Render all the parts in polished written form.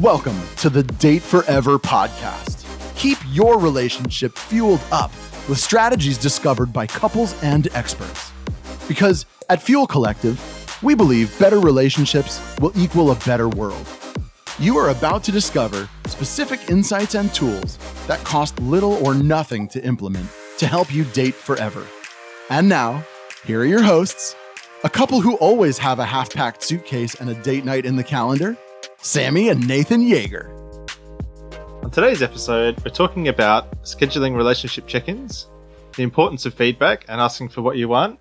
Welcome to the Date Forever podcast. Keep your relationship fueled up with strategies discovered by couples and experts. Because at Fuel Collective, we believe better relationships will equal a better world. You are about to discover specific insights and tools that cost little or nothing to implement to help you date forever. And now, here are your hosts, a couple who always have a half-packed suitcase and a date night in the calendar, Sammy and Nathan Yeager. On today's episode, we're talking about scheduling relationship check-ins, the importance of feedback and asking for what you want,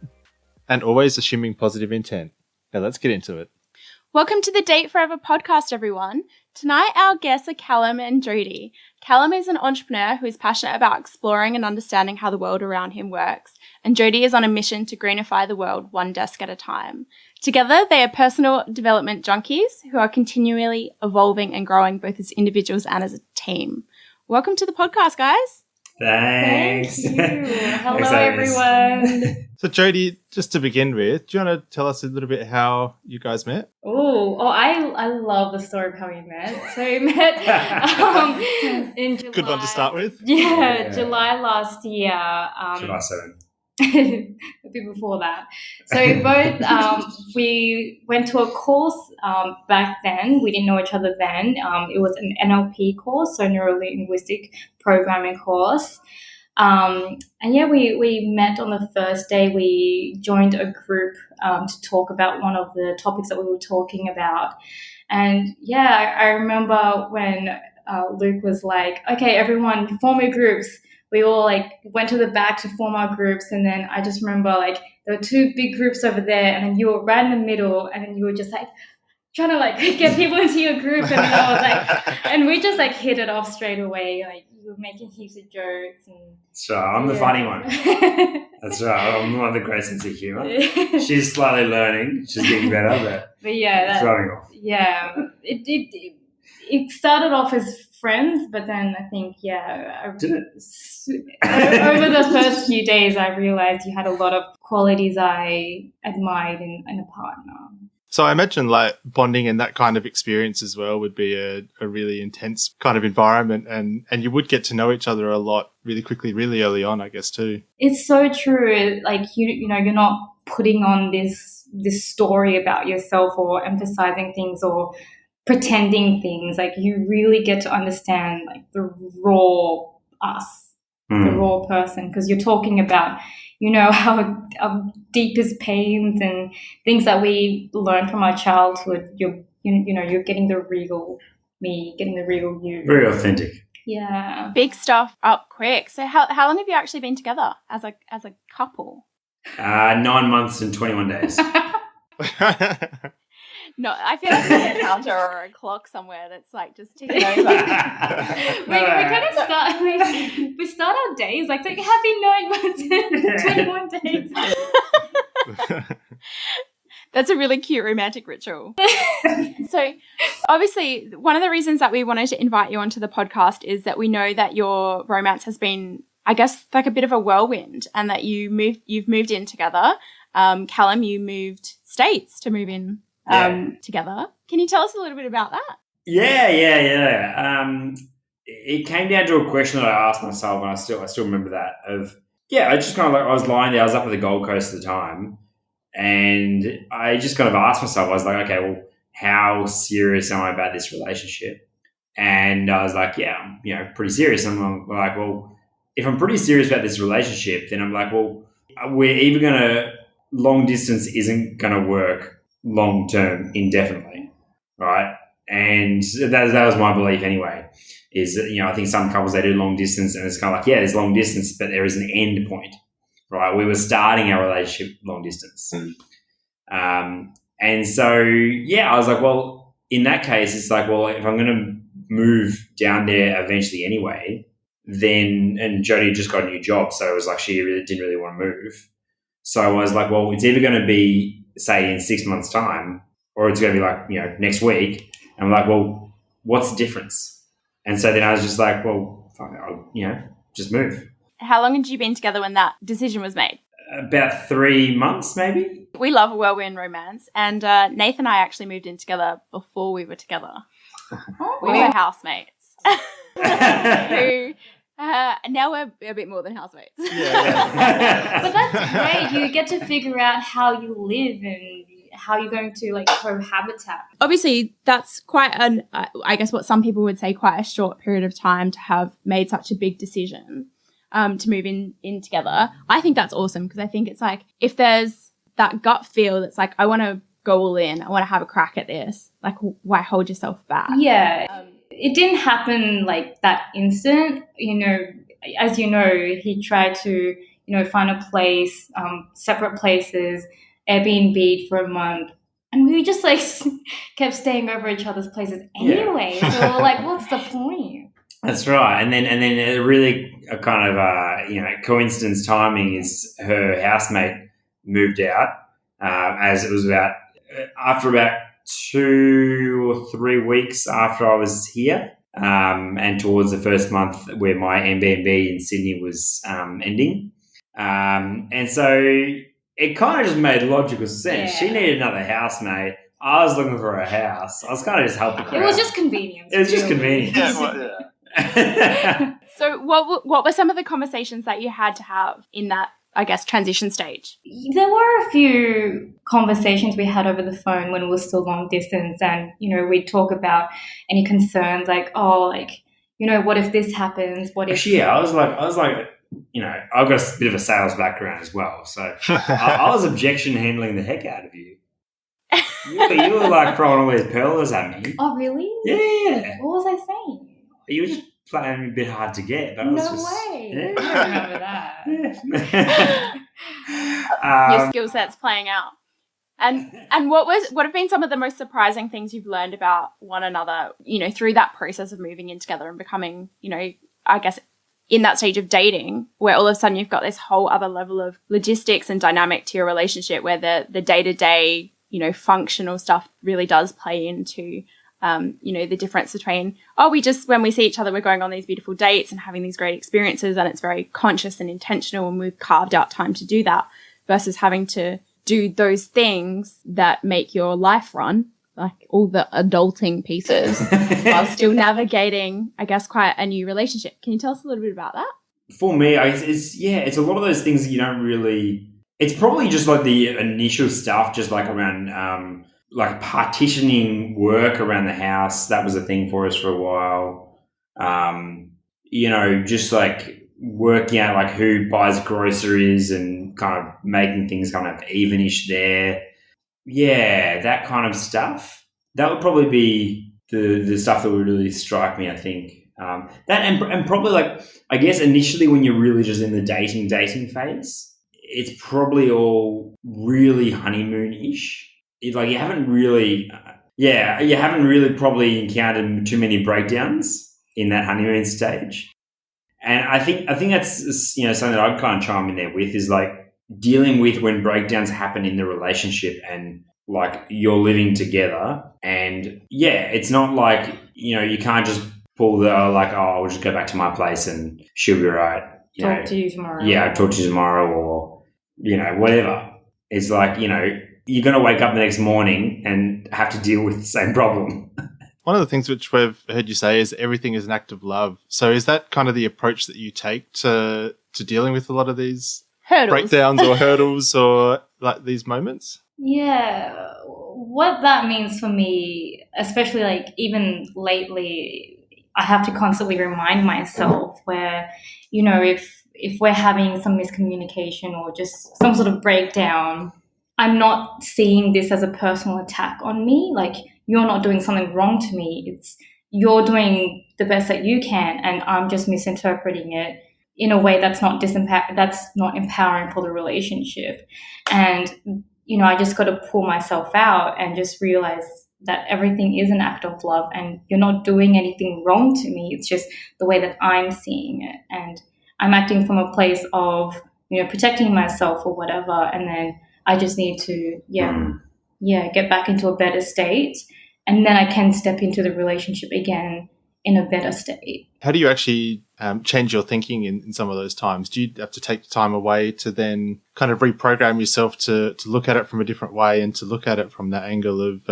and always assuming positive intent. Now let's get into it. Welcome to the Date Forever podcast, everyone. Tonight, our guests are Callum and Jody. Callum is an entrepreneur who is passionate about exploring and understanding how the world around him works, and Jody is on a mission to greenify the world one desk at a time. Together, they are personal development junkies who are continually evolving and growing both as individuals and as a team. Welcome to the podcast, guys. Thanks. Thank you. Hello, everyone. So Jody, just to begin with, do you want to tell us a little bit how you guys met? I love the story of how we met. So we met in July. Good one to start with. Yeah, July last year. July 7. A bit before that. So we both we went to a course back then. We didn't know each other then. It was an NLP course, so neuro-linguistic programming course. We met on the first day. We joined a group to talk about one of the topics that we were talking about. And I remember when Luke was like, okay, everyone form your groups. We all went to the back to form our groups, and then I just remember there were two big groups over there, and then you were right in the middle, and then you were just trying to get people into your group, and then I was and we just hit it off straight away. You were making heaps of jokes, and So I'm the funny one. That's right. I'm the one with the great sense of humour. She's slightly learning. She's getting better, but throwing off. Yeah, it started off as friends, but then I think Did it? over the first few days I realized you had a lot of qualities I admired in a partner. So I imagine bonding and that kind of experience as well would be a really intense kind of environment, and you would get to know each other a lot really quickly, really early on, I guess, too. It's so true. You're not putting on this story about yourself or emphasizing things or pretending things. You really get to understand the raw us, the raw person, because you're talking about our deepest pains and things that we learn from our childhood. You're getting the real me, getting the real you. Very authentic. Yeah. Big stuff up quick. So how long have you actually been together as a couple? 9 months and 21 days. No, I feel like there's a counter or a clock somewhere that's just ticking over. We kind of start. We start our days happy 9 months and 21 days. That's a really cute romantic ritual. So, obviously, one of the reasons that we wanted to invite you onto the podcast is that we know that your romance has been, I guess, a bit of a whirlwind, and that you've moved in together. Callum, you moved states to move in together. Can you tell us a little bit about that? Yeah. It came down to a question that I asked myself, and I still remember that. I just kind of I was lying there. I was up at the Gold Coast at the time, and I just kind of asked myself. I was like, okay, well, how serious am I about this relationship? And I was like, yeah, I'm pretty serious. And I'm like, well, if I'm pretty serious about this relationship, then I'm like, well, we're either gonna long distance isn't gonna work long term indefinitely, right? And that was my belief anyway, is that I think some couples, they do long distance and it's kind of there's long distance, but there is an end point, right? We were starting our relationship long distance. And so I was like, well, in that case it's well, if I'm going to move down there eventually anyway, then, and Jody had just got a new job, so it was she didn't really want to move. So I was like, well, it's either going to be, say, in 6 months' time, or it's going to be next week. And I'm like, well, what's the difference? And so then I was just like, well, fine, I'll, just move. How long had you been together when that decision was made? About 3 months, maybe. We love a whirlwind romance, and Nathan and I actually moved in together before we were together. We were housemates. Who, now we're a bit more than housemates. But that's great. You get to figure out how you live and how you're going to like cohabitat. Obviously, that's quite I guess what some people would say, quite a short period of time to have made such a big decision to move in together. I think that's awesome because I think it's like if there's that gut feel that's like, I want to go all in, I want to have a crack at this, like why hold yourself back? Yeah. It didn't happen like that instant. As you know, he tried to, find a place, separate places, Airbnb for a month. And we just like kept staying over each other's places anyway. So we're like, what's the point? That's right. And then a really a kind of coincidence timing is her housemate moved out as it was after about 2 or 3 weeks after I was here, and towards the first month where my Airbnb in Sydney was ending. And so it kind of just made logical sense. Yeah. She needed another housemate. I was looking for a house. I was kind of just helping her It was out. just convenience. It was just really. convenient. So what were some of the conversations that you had to have in that, I guess, transition stage? There were a few conversations we had over the phone when it was still long distance, and we'd talk about any concerns like, what if this happens? What if? Actually, yeah, I was like, I've got a bit of a sales background as well, so I was objection handling the heck out of you. You were like throwing all these pearls at me. Oh, really? Yeah. What was I saying? You were just playing a bit hard to get, but I No was just, way. Yeah. I don't remember that. Yeah. Your skill set's playing out. And what have been some of the most surprising things you've learned about one another, through that process of moving in together and becoming, I guess, in that stage of dating, where all of a sudden you've got this whole other level of logistics and dynamic to your relationship where the day-to-day, functional stuff really does play into, the difference between, when we see each other, we're going on these beautiful dates and having these great experiences and it's very conscious and intentional and we've carved out time to do that, versus having to do those things that make your life run, like all the adulting pieces, while still navigating, I guess, quite a new relationship. Can you tell us a little bit about that? For me, it's a lot of those things that you don't really. It's probably just like the initial stuff, just like around like partitioning work around the house. That was a thing for us for a while. Just like working out like who buys groceries and kind of making things kind of evenish there. Yeah, that kind of stuff. That would probably be the stuff that would really strike me, I think. That and probably like, I guess initially when you're really just in the dating phase, it's probably all really honeymoon-ish. You haven't really probably encountered too many breakdowns in that honeymoon stage. And I think that's something that I'd kind of chime in there with is like dealing with when breakdowns happen in the relationship and like you're living together. And yeah, it's not like, you can't just pull the I'll just go back to my place and she'll be right. Talk to you tomorrow. Yeah, I'll talk to you tomorrow or, whatever. It's like, you're going to wake up the next morning and have to deal with the same problem. One of the things which we've heard you say is everything is an act of love. So is that kind of the approach that you take to dealing with a lot of these Hurdles. breakdowns or hurdles or like these moments? Yeah, what that means for me, especially like even lately, I have to constantly remind myself where, if we're having some miscommunication or just some sort of breakdown, I'm not seeing this as a personal attack on me. Like, you're not doing something wrong to me. It's you're doing the best that you can, and I'm just misinterpreting it in a way that's not empowering for the relationship. And I just got to pull myself out and just realize that everything is an act of love, and you're not doing anything wrong to me. It's just the way that I'm seeing it, and I'm acting from a place of protecting myself or whatever, and then I just need to get back into a better state, and then I can step into the relationship again in a better state. How do you actually change your thinking in some of those times? Do you have to take time away to then kind of reprogram yourself to look at it from a different way and to look at it from that angle of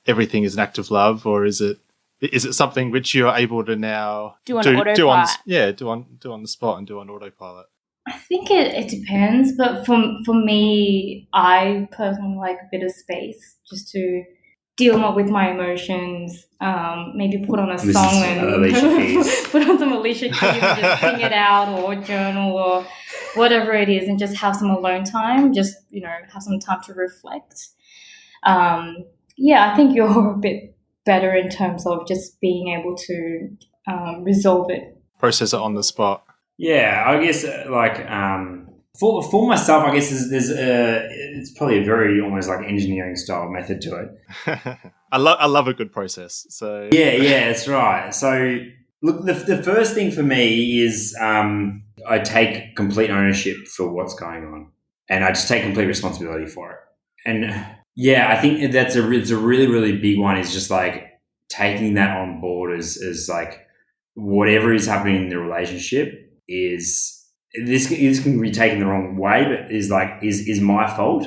everything is an act of love, or is it Is it something which you're able to now Do on autopilot. do on the spot and do on autopilot? I think it depends, but for me, I personally like a bit of space just to deal more with my emotions. Maybe put on a This song is and Alicia Keys. put on some Alicia Keys and just sing it out, or journal, or whatever it is, and just have some alone time. Just have some time to reflect. I think you're a bit better in terms of just being able to resolve it. Process it on the spot. Yeah, I guess for myself, I guess there's it's probably a very almost like engineering style method to it. I love a good process. So Yeah, that's right. So look, the first thing for me is I take complete ownership for what's going on, and I just take complete responsibility for it. And yeah, I think it's a really, really big one. Is just like taking that on board as like whatever is happening in the relationship is this can be taken the wrong way, but is my fault.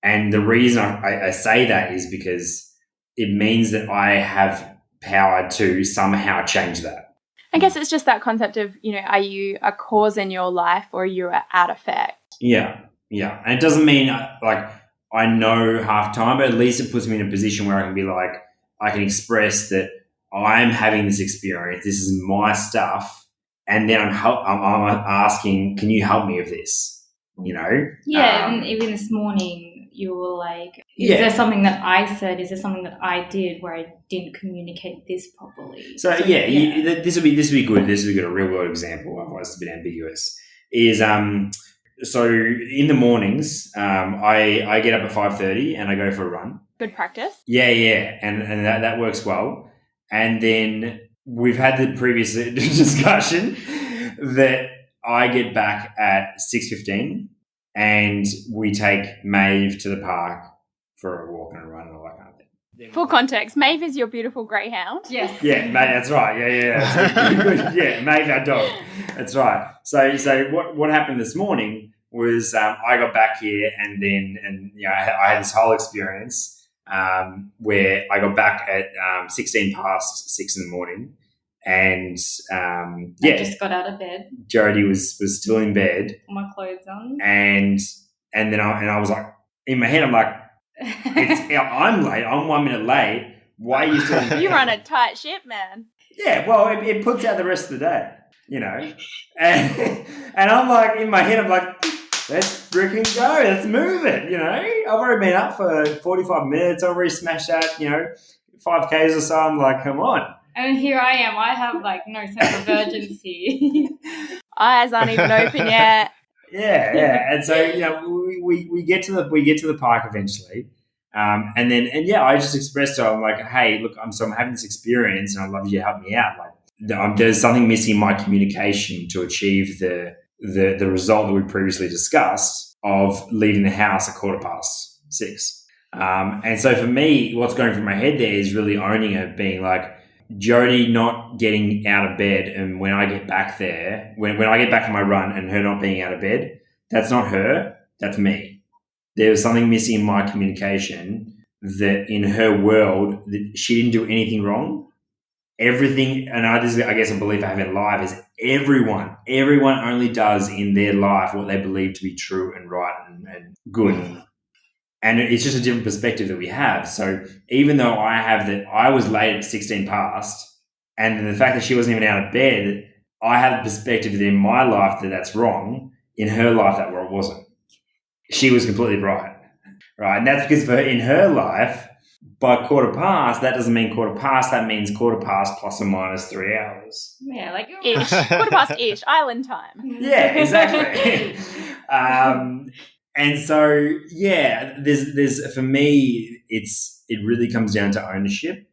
And the reason I say that is because it means that I have power to somehow change that. I guess it's just that concept of, are you a cause in your life or you're at effect? Yeah. And it doesn't mean like I know half time, but at least it puts me in a position where I can be like, I can express that I'm having this experience. This is my stuff. And then I'm asking, can you help me with this? Yeah, and even this morning you were like, is there something that I said? Is there something that I did where I didn't communicate this properly? So this would be good. This would be a real world example. Otherwise, it's a bit ambiguous. Is so in the mornings, I get up at 5:30 and I go for a run. Good practice. Yeah, and that works well. And then we've had the previous discussion that I get back at 6:15 and we take Maeve to the park for a walk and a run and all that kind of thing. For context, Maeve is your beautiful greyhound. Yes. Yeah, mate, that's right. Yeah. Yeah, Maeve, our dog. That's right. So what happened this morning was I got back here and I had this whole experience where I got back at 16 past 6 in the morning. And I just got out of bed. Jodie was still in bed. Put my clothes on. And then I was like, in my head, I'm like, I'm late. I'm 1 minute late. Why are you still in bed? You run a tight ship, man. Yeah, well, it puts out the rest of the day, And I'm like, in my head, I'm like, let's freaking go. Let's move it, I've already been up for 45 minutes. I've already smashed out, 5Ks or so. I'm like, come on. And here I am. I have no sense of urgency. Eyes aren't even open yet. Yeah. And so we get to the park eventually, and I just expressed to her, I'm like, hey, look, I'm having this experience, and I'd love you to help me out. Like, there's something missing in my communication to achieve the result that we previously discussed of leaving the house at 6:15. And so for me, what's going through my head there is really owning it, being like, Jodie not getting out of bed, and when I get back there, when I get back from my run and her not being out of bed, that's not her, that's me. There was something missing in my communication that in her world, that she didn't do anything wrong. Everything, and this is, I guess, a belief I have in life, is everyone only does in their life what they believe to be true and right and good. And it's just a different perspective that we have. So even though I have that I was late at 16 past, and the fact that she wasn't even out of bed, I have a perspective that in my life that's wrong. In her life, that wasn't. She was completely right. And that's because in her life, by 15:15, that doesn't mean 15:15. That means 15:15 plus or minus 3 hours. Yeah, like ish. 15:15, island time. Yeah, exactly. And so, there's for me, it really comes down to ownership.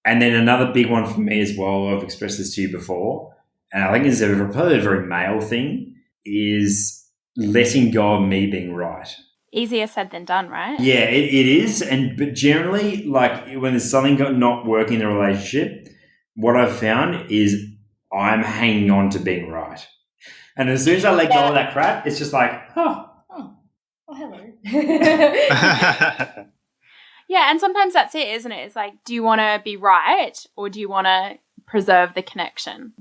And then another big one for me as well, I've expressed this to you before, and I think it's probably a very male thing, is letting go of me being right. Easier said than done, right? Yeah, it is. But generally, like when there's something not working in the relationship, what I've found is I'm hanging on to being right. And as soon as I let go of that crap, it's just like, Oh, hello. Yeah, and sometimes that's it, isn't it? It's like, do you want to be right or do you want to preserve the connection?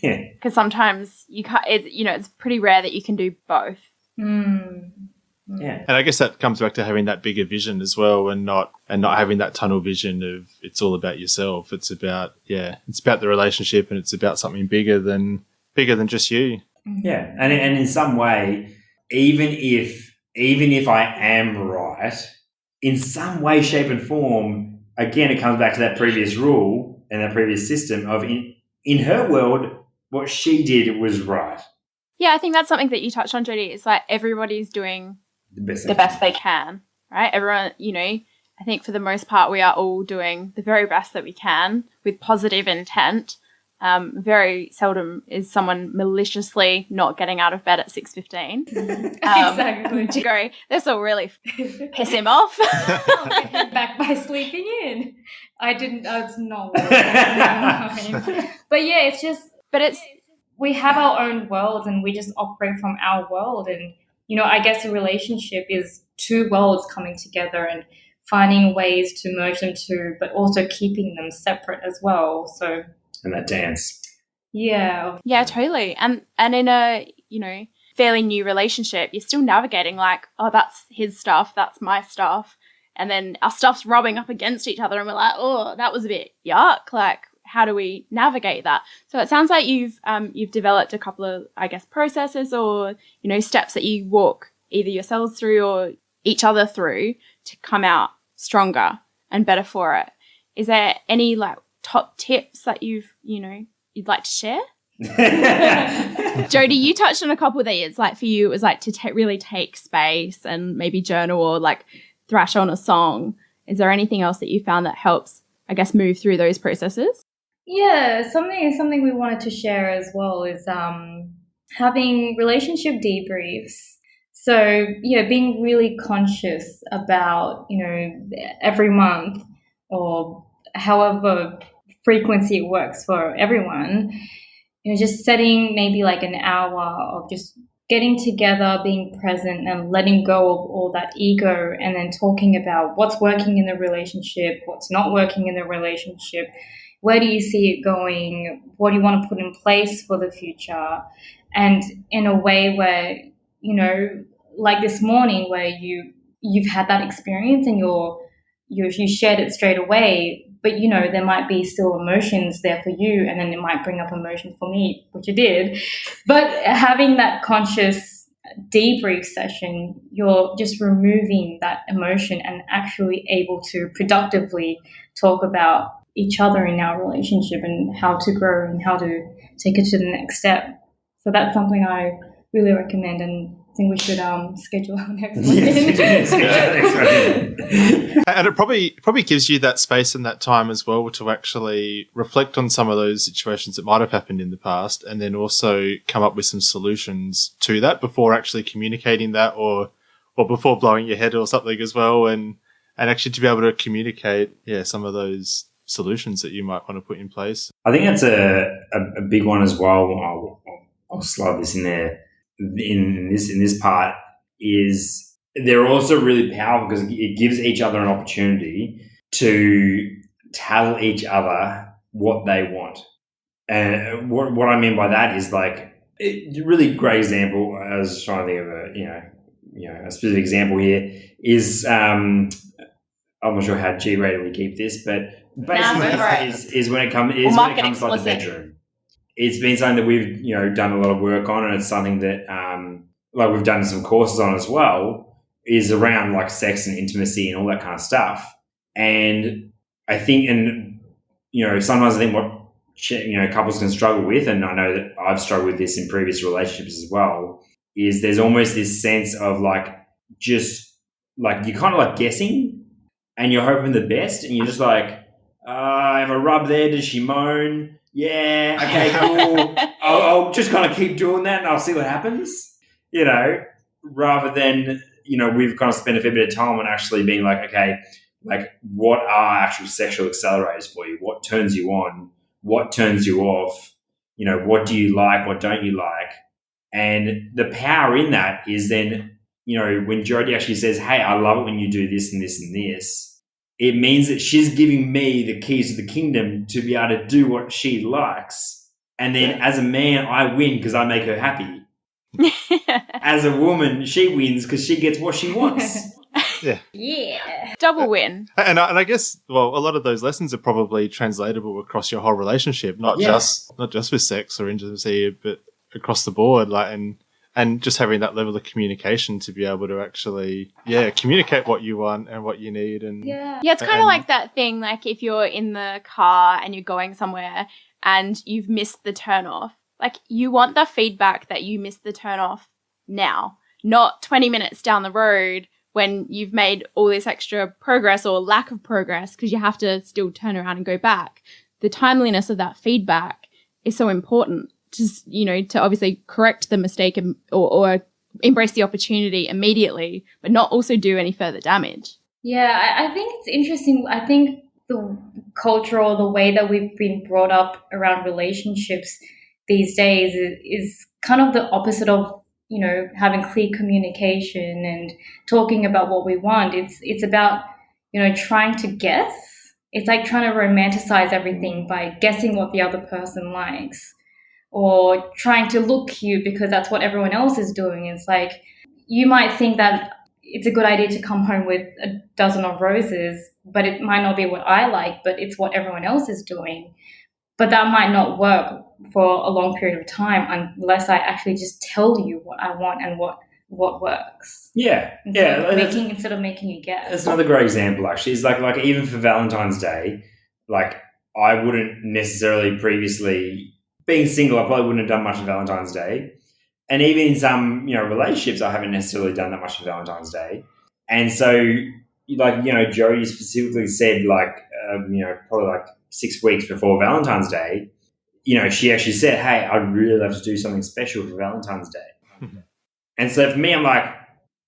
Yeah. Because sometimes you can't. It's pretty rare that you can do both. Yeah. And I guess that comes back to having that bigger vision as well, and not having that tunnel vision of it's all about yourself. It's about the relationship, and it's about something bigger than just you. Yeah. And in some way, even if I am right, in some way, shape, and form, again, it comes back to that previous rule and that previous system of in her world, what she did was right. Yeah, I think that's something that you touched on, Jodie. It's like everybody's doing The best they can, right? Everyone, I think for the most part, we are all doing the very best that we can with positive intent. Very seldom is someone maliciously not getting out of bed at 6:15 Exactly. to go, this will really piss him off. I'll get him back by sleeping in. I was not what was in my mind. But yeah, it's just, we have our own worlds and we just operate from our world. And, I guess a relationship is two worlds coming together and finding ways to merge them two, but also keeping them separate as well. So, and that dance. Yeah. Yeah, totally. And in a, fairly new relationship, you're still navigating like, oh, that's his stuff, that's my stuff. And then our stuff's rubbing up against each other and we're like, oh, that was a bit yuck. Like, how do we navigate that? So it sounds like you've developed a couple of, I guess, processes or, steps that you walk either yourselves through or each other through to come out stronger and better for it. Is there any like top tips that you'd like to share? Jodie, you touched on a couple that it's like for you, it was like to really take space and maybe journal or like thrash on a song. Is there anything else that you found that helps, I guess, move through those processes? Yeah, something we wanted to share as well is having relationship debriefs. So, being really conscious about, every month or however frequency it works for everyone, just setting maybe like an hour of just getting together, being present and letting go of all that ego and then talking about what's working in the relationship, what's not working in the relationship, where do you see it going, what do you want to put in place for the future, and in a way where, like this morning where you've had that experience and you shared it straight away, but there might be still emotions there for you and then it might bring up emotion for me, which it did. But having that conscious debrief session, you're just removing that emotion and actually able to productively talk about each other in our relationship and how to grow and how to take it to the next step. So that's something I really recommend and I think we should schedule our next one. And it probably gives you that space and that time as well to actually reflect on some of those situations that might have happened in the past and then also come up with some solutions to that before actually communicating that or before blowing your head or something as well and actually to be able to communicate some of those solutions that you might want to put in place. I think that's a big one as well. I'll slide this in there. In this part is they're also really powerful because it gives each other an opportunity to tell each other what they want. And what I mean by that is like a really great example. I was trying to think of a specific example here is I'm not sure how G-rated we keep this, but basically is when it comes to like the bedroom. It's been something that we've done a lot of work on, and it's something that like we've done some courses on as well. Is around like sex and intimacy and all that kind of stuff. And I think, sometimes I think what couples can struggle with, and I know that I've struggled with this in previous relationships as well, is there's almost this sense of like just like you're kind of like guessing, and you're hoping the best, and you're just like, I have a rub there. Does she moan? Yeah, okay, cool. I'll just kind of keep doing that and I'll see what happens, rather than, we've kind of spent a fair bit of time on actually being like, okay, like what are actual sexual accelerators for you? What turns you on? What turns you off? What do you like? What don't you like? And the power in that is then, when Jodie actually says, hey, I love it when you do this and this and this, it means that she's giving me the keys to the kingdom to be able to do what she likes. And then as a man, I win because I make her happy. As a woman, she wins because she gets what she wants. Yeah. Double win. And I guess, well, a lot of those lessons are probably translatable across your whole relationship, not just with sex or intimacy, but across the board. Like, and just having that level of communication to be able to actually, communicate what you want and what you need. And yeah, it's kind of like that thing, like if you're in the car and you're going somewhere and you've missed the turnoff, like you want the feedback that you missed the turnoff now, not 20 minutes down the road when you've made all this extra progress or lack of progress because you have to still turn around and go back. The timeliness of that feedback is so important to, to obviously correct the mistake or embrace the opportunity immediately, but not also do any further damage. Yeah, I think it's interesting. I think the culture or the way that we've been brought up around relationships these days is kind of the opposite of, having clear communication and talking about what we want. It's about, trying to guess. It's like trying to romanticize everything by guessing what the other person likes or trying to look cute because that's what everyone else is doing. It's like you might think that it's a good idea to come home with a dozen of roses, but it might not be what I like, but it's what everyone else is doing. But that might not work for a long period of time unless I actually just tell you what I want and what works. Yeah, Instead of making you guess. That's another great example, actually. It's like even for Valentine's Day, like I wouldn't necessarily previously, being single, I probably wouldn't have done much for Valentine's Day. And even in some, relationships, I haven't necessarily done that much for Valentine's Day. And so, Jodie specifically said, probably like 6 weeks before Valentine's Day, she actually said, hey, I'd really love to do something special for Valentine's Day. And so for me, I'm like,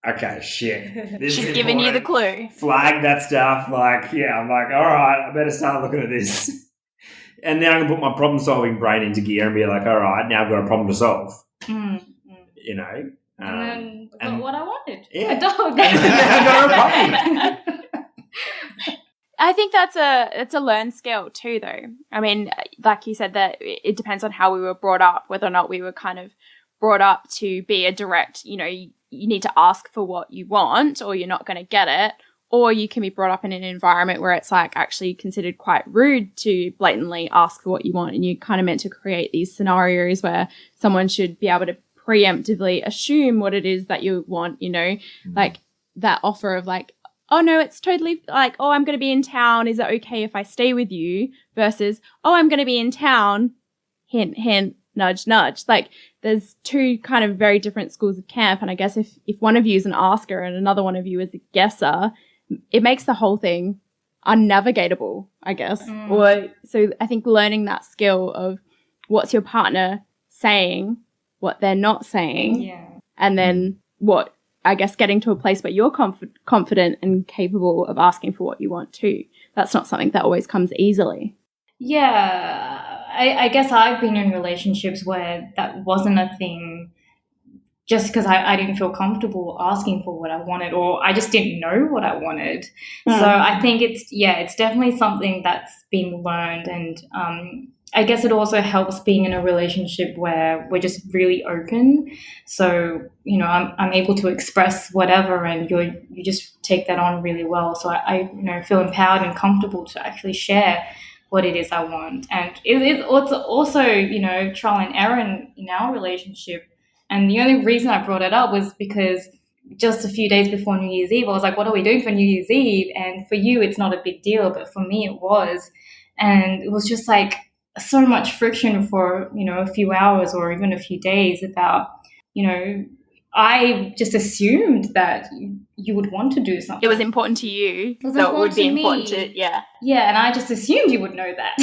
okay, shit. She's giving you the clue. Flag that stuff. I'm like, all right, I better start looking at this. And then I can put my problem-solving brain into gear and be like, all right, now I've got a problem to solve. Mm. And then what I wanted. Yeah. A dog. I got a puppy. I think it's a learned skill too, though. I mean, like you said, that it depends on how we were brought up, whether or not we were kind of brought up to be a direct, you need to ask for what you want or you're not going to get it. Or you can be brought up in an environment where it's like actually considered quite rude to blatantly ask for what you want. And you're kind of meant to create these scenarios where someone should be able to preemptively assume what it is that you want, like that offer of like, oh no, it's totally like, oh, I'm going to be in town. Is it okay if I stay with you? Versus, oh, I'm going to be in town. Hint, hint, nudge, nudge. Like there's two kind of very different schools of camp. And I guess if one of you is an asker and another one of you is a guesser, it makes the whole thing unnavigatable, I guess. So I think learning that skill of what's your partner saying, what they're not saying, and then what, I guess, getting to a place where you're confident and capable of asking for what you want too. That's not something that always comes easily. Yeah, I guess I've been in relationships where that wasn't a thing just because I didn't feel comfortable asking for what I wanted or I just didn't know what I wanted. So I think it's definitely something that's been learned. And I guess it also helps being in a relationship where we're just really open. So, I'm able to express whatever and you just take that on really well. So I feel empowered and comfortable to actually share what it is I want. And it's also, trial and error in our relationship. And the only reason I brought it up was because just a few days before New Year's Eve, I was like, what are we doing for New Year's Eve? And for you, it's not a big deal, but for me, it was. And it was just like so much friction for, a few hours or even a few days about, I just assumed that you would want to do something. It was important to you, so it would be important to, Yeah, and I just assumed you would know that.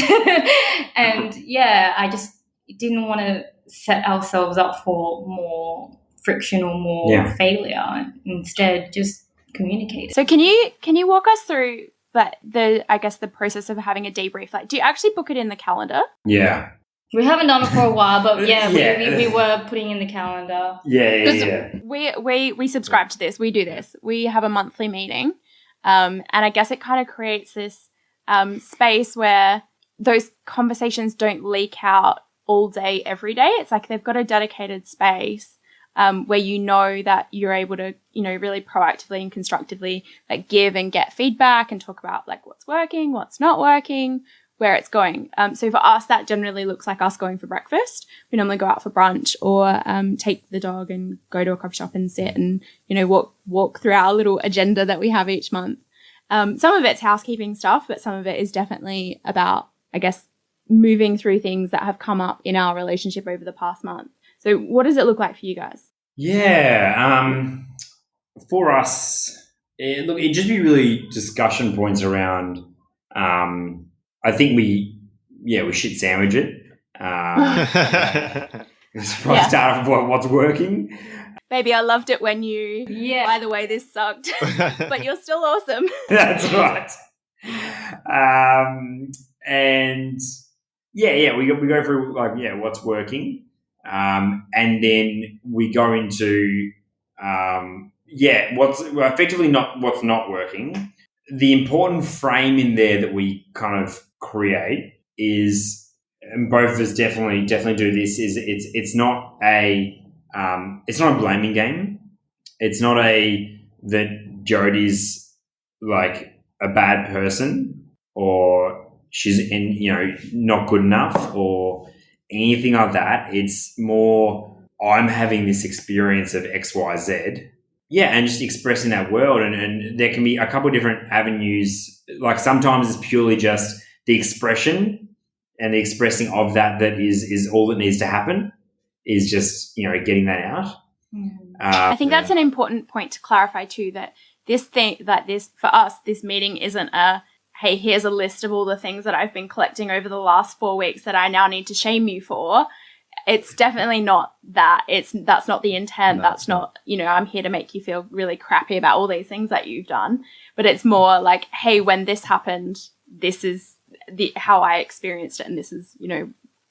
And I just didn't want to set ourselves up for more friction or more failure. Instead, just communicate. So can you walk us through the process of having a debrief? Like, do you actually book it in the calendar? Yeah. We haven't done it for a while, but we were putting in the calendar. Yeah. We subscribe to this. We do this. We have a monthly meeting And I guess it kind of creates this space where those conversations don't leak out all day, every day. It's like they've got a dedicated space where you know that you're able to, really proactively and constructively like give and get feedback and talk about like what's working, what's not working, where it's going. So for us, that generally looks like us going for breakfast. We normally go out for brunch or take the dog and go to a coffee shop and sit and, walk through our little agenda that we have each month. Some of it's housekeeping stuff, but some of it is definitely about, I guess, moving through things that have come up in our relationship over the past month. So what does it look like for you guys? Yeah. For us, it'd just be really discussion points around, I think we should sandwich it. Start off with what's working. Baby, I loved it when you, by the way, this sucked, but you're still awesome. That's right. And we go through what's working, and then we go into what's effectively what's not working. The important frame in there that we kind of create is, and both of us definitely do this, is it's not a blaming game. It's not that Jodie's like a bad person or she's not good enough or anything like that. It's more, I'm having this experience of XYZ. Yeah, and just expressing that world. And there can be a couple of different avenues. Like sometimes it's purely just the expression and the expressing of that is all that needs to happen, is just, getting that out. I think that's an important point to clarify too, that for us, this meeting isn't hey, here's a list of all the things that I've been collecting over the last 4 weeks that I now need to shame you for. It's definitely not that. That's not the intent. That's not, I'm here to make you feel really crappy about all these things that you've done. But it's more like, hey, when this happened, this is how I experienced it. And this is,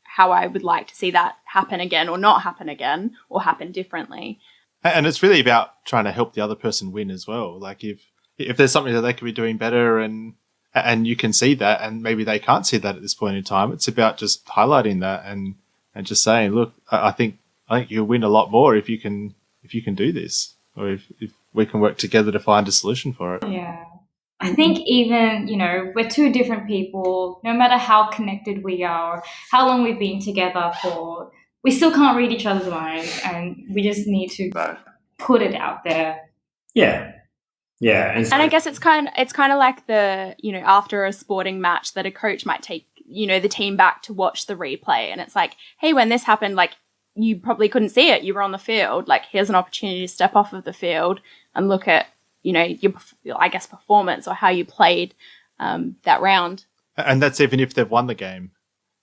how I would like to see that happen again or not happen again or happen differently. And it's really about trying to help the other person win as well. Like if there's something that they could be doing better and you can see that, and maybe they can't see that at this point in time, it's about just highlighting that and just saying, look, I think you'll win a lot more if you can do this, or if we can work together to find a solution for it. Yeah. I think even, we're two different people, no matter how connected we are, how long we've been together for, we still can't read each other's minds, and we just need to put it out there. Yeah. Yeah. And I guess it's kind of like the, after a sporting match that a coach might take, the team back to watch the replay. And it's like, hey, when this happened, like, you probably couldn't see it. You were on the field. Like, here's an opportunity to step off of the field and look at, your, I guess, performance or how you played that round. And that's even if they've won the game.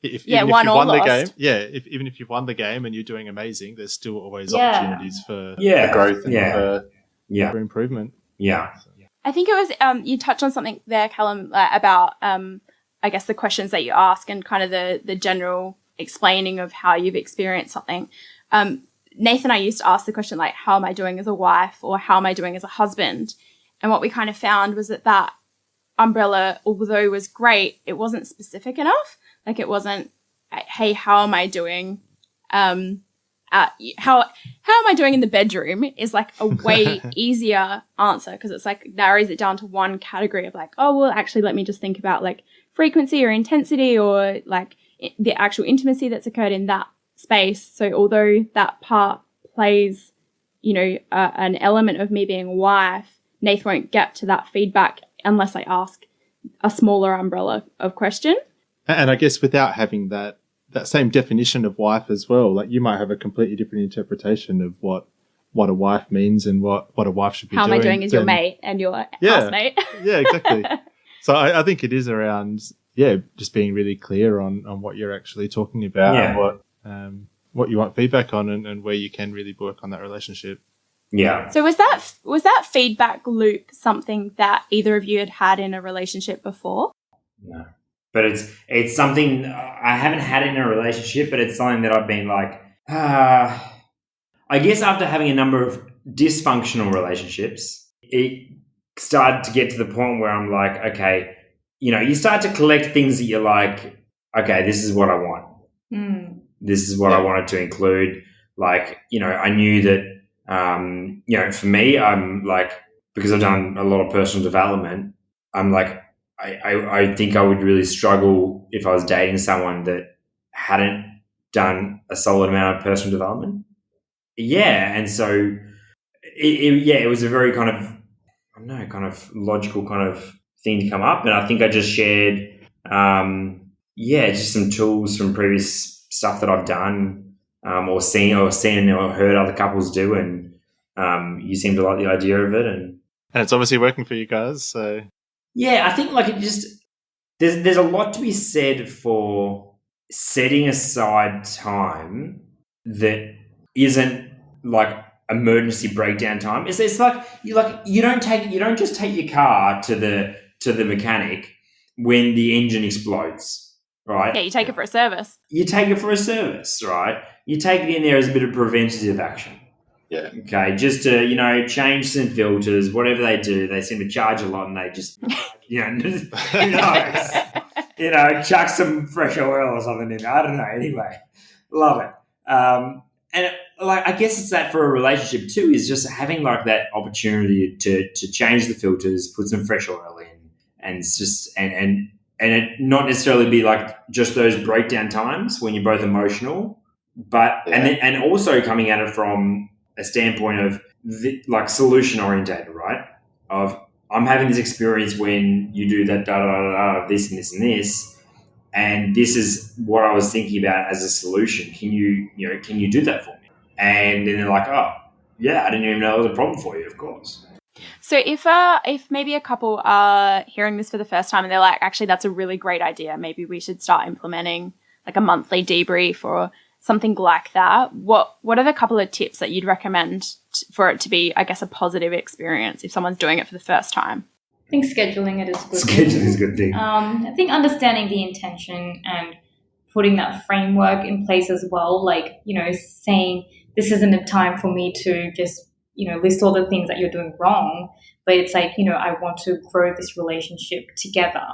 Even if won you've or won lost. The game, even if you've won the game and you're doing amazing, there's still always opportunities for growth and for improvement. Yeah. I think it was you touched on something there, Callum, about I guess the questions that you ask and kind of the general explaining of how you've experienced something. Nathan and I used to ask the question, like, how am I doing as a wife or how am I doing as a husband? And what we kind of found was that umbrella, although it was great, it wasn't specific enough. Like, it wasn't, hey, how am I doing? How am I doing in the bedroom is like a way easier answer, because it's like narrows it down to one category of like, oh, well, actually, let me just think about like frequency or intensity or like the actual intimacy that's occurred in that space. So although that part plays, an element of me being a wife, Nath won't get to that feedback unless I ask a smaller umbrella of question. And I guess without having that same definition of wife as well, like you might have a completely different interpretation of what a wife means and what a wife should be doing. How am I doing as your mate and your housemate? Yeah, exactly. So I think it is around, just being really clear on what you're actually talking about and what you want feedback on and where you can really work on that relationship. Yeah. So was that feedback loop something that either of you had in a relationship before? No. But it's something I haven't had in a relationship, but it's something that I've been like, I guess after having a number of dysfunctional relationships, it started to get to the point where I'm like, okay, you start to collect things that you're like, okay, this is what I want. This is what I wanted to include. Like, I knew that, for me, I'm like, because I've done a lot of personal development, I'm like, I think I would really struggle if I was dating someone that hadn't done a solid amount of personal development. Yeah. And so it was a very kind of logical kind of thing to come up. And I think I just shared, just some tools from previous stuff that I've done, or seen or heard other couples do. And you seem to like the idea of it. And it's obviously working for you guys. So yeah, I think like it just, there's a lot to be said for setting aside time that isn't like emergency breakdown time. It's like you don't just take your car to the mechanic when the engine explodes, right? Yeah, you take it for a service. You take it for a service, right? You take it in there as a bit of preventative action. Yeah. Okay, just to, change some filters, whatever they do, they seem to charge a lot and they just, who knows? Chuck some fresh oil or something in there. I don't know. Anyway, love it. And I guess it's that for a relationship too, is just having like that opportunity to change the filters, put some fresh oil in, and it's just and it not necessarily be like just those breakdown times when you're both emotional, but and also coming at it from a standpoint of like solution orientated, right? Of I'm having this experience when you do that this and this and this, and this is what I was thinking about as a solution. Can you do that for me? And then they're like, oh yeah, I didn't even know it was a problem for you. Of course. So if maybe a couple are hearing this for the first time and they're like, actually, that's a really great idea. Maybe we should start implementing like a monthly debrief or something like that. What are the couple of tips that you'd recommend for it to be, I guess, a positive experience if someone's doing it for the first time? I think scheduling it is a good Scheduling is a good thing. I think understanding the intention and putting that framework in place as well, like, saying this isn't a time for me to just, list all the things that you're doing wrong, but it's like, I want to grow this relationship together.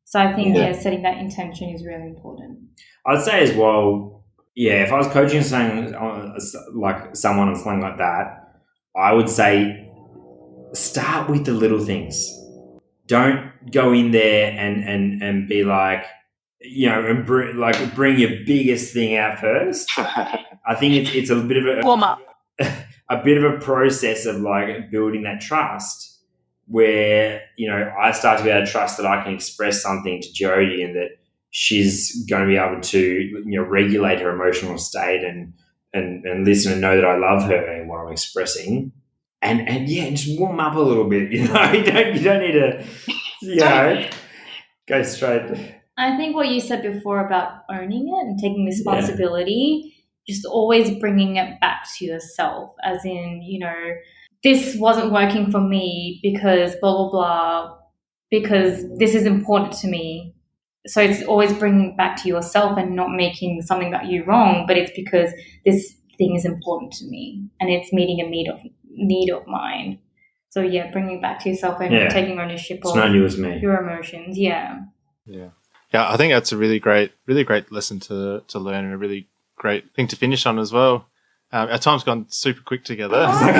So I think, setting that intention is really important. I'd say as well, if I was coaching something like someone on something like that, I would say start with the little things. Don't go in there and be like, and bring your biggest thing out first. I think it's a bit of a warm up, a bit of a process of like building that trust where, I start to be able to trust that I can express something to Jodie and that she's going to be able to, regulate her emotional state and listen and know that I love her and what I'm expressing. And just warm up a little bit, You don't need to, go straight. I think what you said before about owning it and taking responsibility, just always bringing it back to yourself, as in, this wasn't working for me because blah, blah, blah, because this is important to me. So it's always bringing it back to yourself and not making something about you wrong, but it's because this thing is important to me and it's meeting a need of mine. So bringing it back to yourself and taking ownership of your emotions. Yeah. I think that's a really great lesson to learn and a really great thing to finish on as well. Our time's gone super quick together. Thank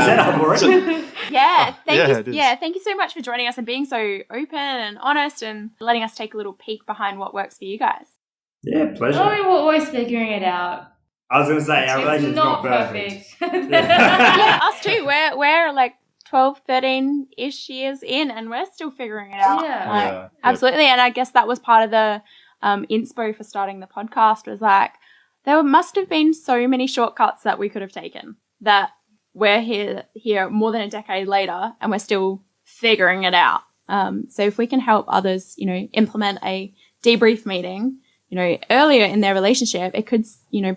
you so much for joining us and being so open and honest and letting us take a little peek behind what works for you guys. Yeah, pleasure. Oh, we're always figuring it out. I was going to say, our relationship's not perfect. Us too. We're like 12, 13-ish years in and we're still figuring it out. Absolutely. And I guess that was part of the inspo for starting the podcast, was like, there must have been so many shortcuts that we could have taken that we're here more than a decade later and we're still figuring it out. So if we can help others, implement a debrief meeting, earlier in their relationship, it could,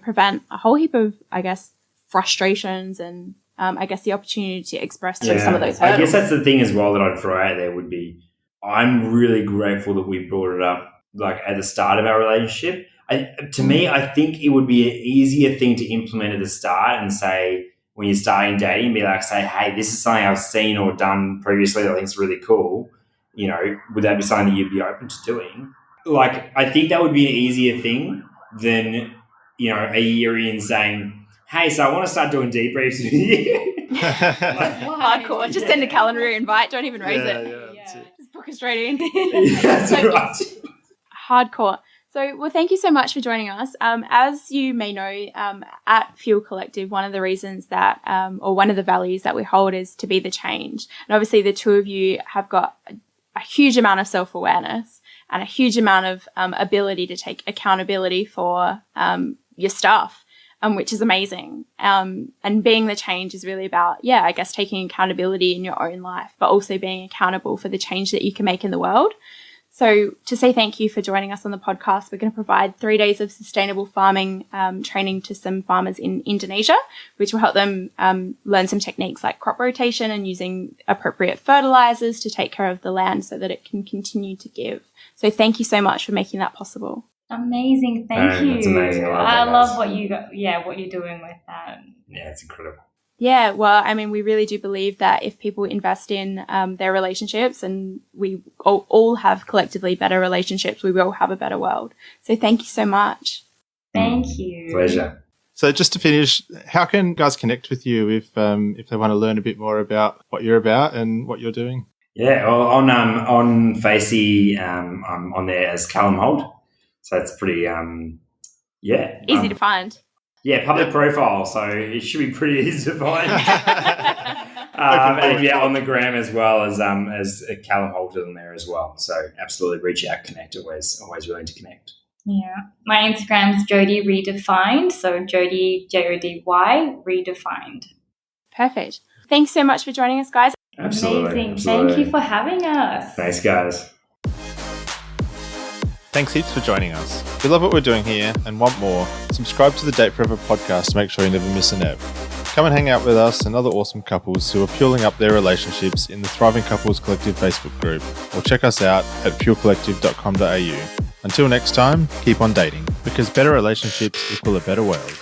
prevent a whole heap of, I guess, frustrations and I guess the opportunity to express through some of those hurdles. I guess that's the thing as well that I'd throw out there would be, I'm really grateful that we brought it up like at the start of our relationship. To me, I think it would be an easier thing to implement at the start and say, when you're starting dating, be like, say, hey, this is something I've seen or done previously that I think is really cool. You know, would that be something that you'd be open to doing? Like, I think that would be an easier thing than, you know, a year in saying, hey, so I want to start doing debriefs with you. Hardcore. Just send a calendar invite. Don't even raise it. That's it. Just book it straight in. That's right. Hardcore. So, well, thank you so much for joining us. As you may know, at Fuel Collective, one of the reasons that, or one of the values that we hold is to be the change. And obviously the two of you have got a huge amount of self-awareness and a huge amount of ability to take accountability for your stuff, which is amazing. And being the change is really about, I guess, taking accountability in your own life, but also being accountable for the change that you can make in the world. So to say thank you for joining us on the podcast, we're going to provide 3 days of sustainable farming training to some farmers in Indonesia, which will help them learn some techniques like crop rotation and using appropriate fertilizers to take care of the land so that it can continue to give. So thank you so much for making that possible. Amazing. Thank you. That's amazing. I love what you got, what you're doing with that. Yeah, it's incredible. Yeah, well, I mean, we really do believe that if people invest in their relationships and we all have collectively better relationships, we will have a better world. So thank you so much. Thank you. Pleasure. So just to finish, how can guys connect with you if they want to learn a bit more about what you're about and what you're doing? Yeah, well, on Facey, I'm on there as Callum Holt. So it's pretty, Easy to find. Yeah, public profile, so it should be pretty easy to find. And on the gram as well as Callum Holt on there as well. So absolutely reach out, connect. Always willing to connect. Yeah, my Instagram's Jody Redefined. So Jody Jody Redefined. Perfect. Thanks so much for joining us, guys. Amazing. Thank you for having us. Thanks, guys. Thanks heaps for joining us. If you love what we're doing here and want more, subscribe to the Date Forever podcast to make sure you never miss an ep. Come and hang out with us and other awesome couples who are fueling up their relationships in the Thriving Couples Collective Facebook group, or check us out at fuelcollective.com.au. Until next time, keep on dating, because better relationships equal a better world.